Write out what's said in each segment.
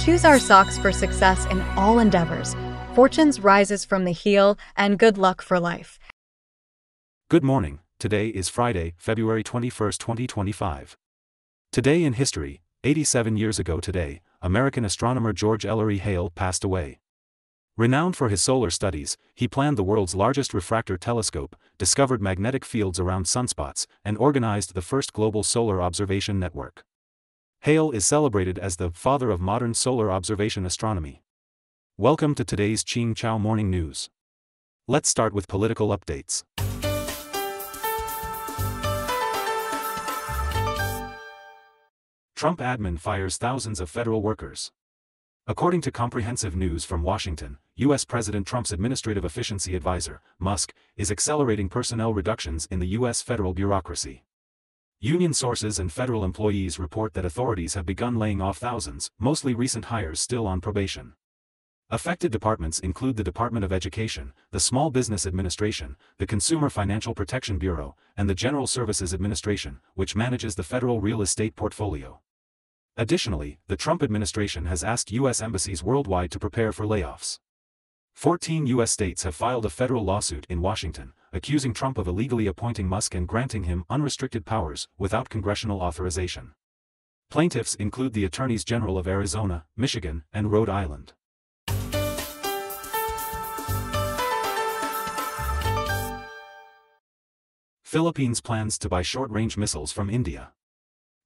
choose our socks for success in all endeavors. Fortunes rises from the heel, and good luck for life. Good morning. Today is Friday, February 21st, 2025. Today in history, 87 years ago today, American astronomer George Ellery Hale passed away. Renowned for his solar studies, he planned the world's largest refractor telescope, discovered magnetic fields around sunspots, and organized the first global solar observation network. Hale is celebrated as the father of modern solar observation astronomy. Welcome to today's Ching Chow Morning News. Let's start with political updates. Trump admin fires thousands of federal workers. According to Comprehensive News from Washington, U.S. President Trump's administrative efficiency advisor, Musk, is accelerating personnel reductions in the U.S. federal bureaucracy. Union sources and federal employees report that authorities have begun laying off thousands, mostly recent hires still on probation. Affected departments include the Department of Education, the Small Business Administration, the Consumer Financial Protection Bureau, and the General Services Administration, which manages the federal real estate portfolio. Additionally, the Trump administration has asked U.S. embassies worldwide to prepare for layoffs. 14 U.S. states have filed a federal lawsuit in Washington, accusing Trump of illegally appointing Musk and granting him unrestricted powers without congressional authorization. Plaintiffs include the Attorneys General of Arizona, Michigan, and Rhode Island. Philippines plans to buy short-range missiles from India.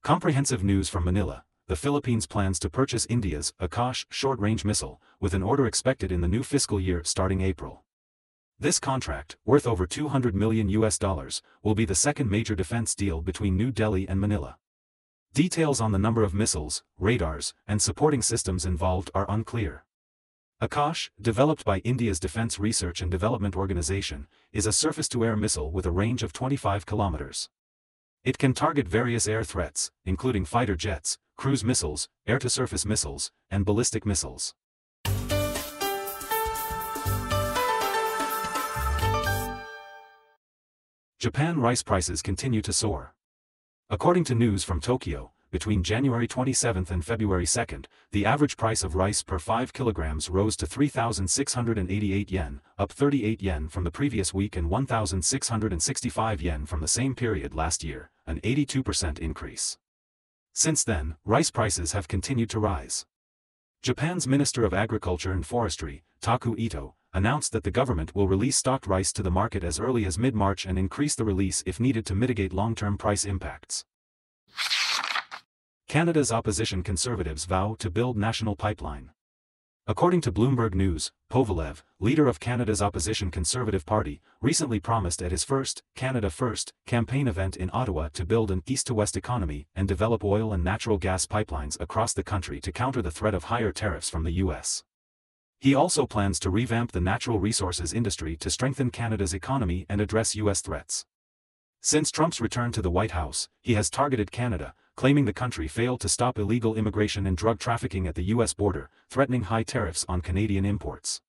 Comprehensive News from Manila. The Philippines plans to purchase India's Akash short-range missile, with an order expected in the new fiscal year starting April. This contract, worth over $200 million, will be the second major defense deal between New Delhi and Manila. Details on the number of missiles, radars, and supporting systems involved are unclear. Akash, developed by India's Defense Research and Development Organization, is a surface-to-air missile with a range of 25 kilometers. It can target various air threats, including fighter jets, cruise missiles, air-to-surface missiles, and ballistic missiles. Japan rice prices continue to soar. According to news from Tokyo, between January 27 and February 2, the average price of rice per 5 kilograms rose to 3,688 yen, up 38 yen from the previous week and 1,665 yen from the same period last year, an 82% increase. Since then, rice prices have continued to rise. Japan's Minister of Agriculture and Forestry, Taku Ito, announced that the government will release stocked rice to the market as early as mid-March and increase the release if needed to mitigate long-term price impacts. Canada's opposition Conservatives vow to build national pipeline. According to Bloomberg News, Kovalev, leader of Canada's opposition Conservative Party, recently promised at his first, Canada First, campaign event in Ottawa to build an east-to-west economy and develop oil and natural gas pipelines across the country to counter the threat of higher tariffs from the U.S. He also plans to revamp the natural resources industry to strengthen Canada's economy and address U.S. threats. Since Trump's return to the White House, he has targeted Canada, claiming the country failed to stop illegal immigration and drug trafficking at the U.S. border, threatening high tariffs on Canadian imports.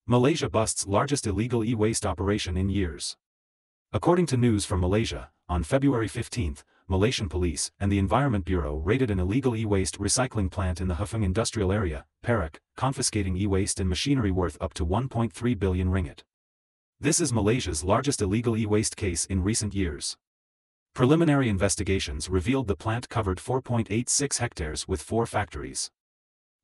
Malaysia busts largest illegal e-waste operation in years. According to news from Malaysia, on February 15, Malaysian police and the Environment Bureau raided an illegal e-waste recycling plant in the Hafeng industrial area, Perak, confiscating e-waste and machinery worth up to 1.3 billion ringgit. This is Malaysia's largest illegal e-waste case in recent years. Preliminary investigations revealed the plant covered 4.86 hectares with 4 factories.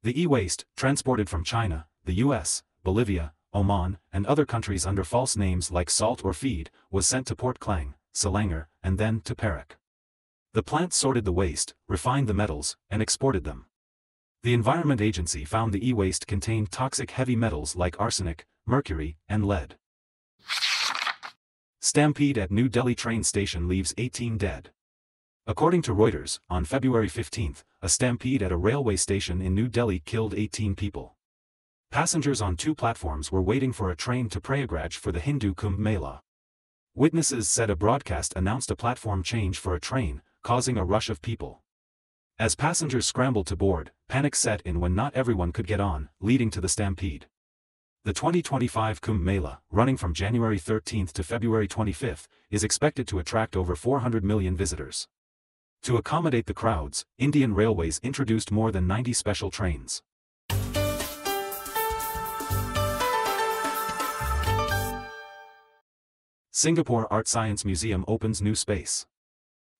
The e-waste, transported from China, the US, Bolivia, Oman, and other countries under false names like salt or feed, was sent to Port Klang, Selangor, and then to Perak. The plant sorted the waste, refined the metals, and exported them. The Environment Agency found the e-waste contained toxic heavy metals like arsenic, mercury, and lead. Stampede at New Delhi train station leaves 18 dead. According to Reuters, on February 15, a stampede at a railway station in New Delhi killed 18 people. Passengers on 2 platforms were waiting for a train to Prayagraj for the Hindu Kumbh Mela. Witnesses said a broadcast announced a platform change for a train, causing a rush of people. As passengers scrambled to board, panic set in when not everyone could get on, leading to the stampede. The 2025 Kumbh Mela, running from January 13 to February 25, is expected to attract over 400 million visitors. To accommodate the crowds, Indian Railways introduced more than 90 special trains. Singapore Art Science Museum opens new space.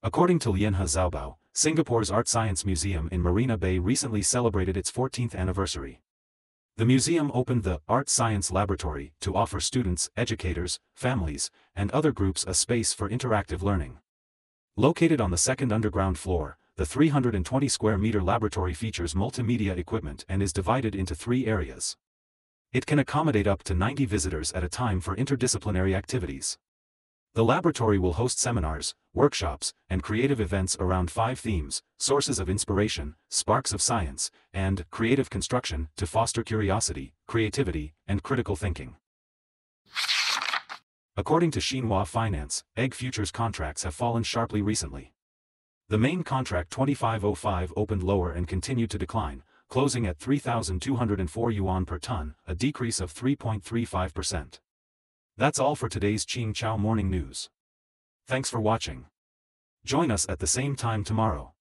According to Lianhe Xiaobao, Singapore's Art Science Museum in Marina Bay recently celebrated its 14th anniversary. The museum opened the Art Science Laboratory to offer students, educators, families, and other groups a space for interactive learning. Located on the second underground floor, the 320-square-meter laboratory features multimedia equipment and is divided into 3 areas. It can accommodate up to 90 visitors at a time for interdisciplinary activities. The laboratory will host seminars, workshops, and creative events around 5 themes: sources of inspiration, sparks of science, and creative construction to foster curiosity, creativity, and critical thinking. According to Xinhua Finance, egg futures contracts have fallen sharply recently. The main contract 2505 opened lower and continued to decline, closing at 3,204 yuan per ton, a decrease of 3.35%. That's all for today's Qing Chao Morning News. Thanks for watching. Join us at the same time tomorrow.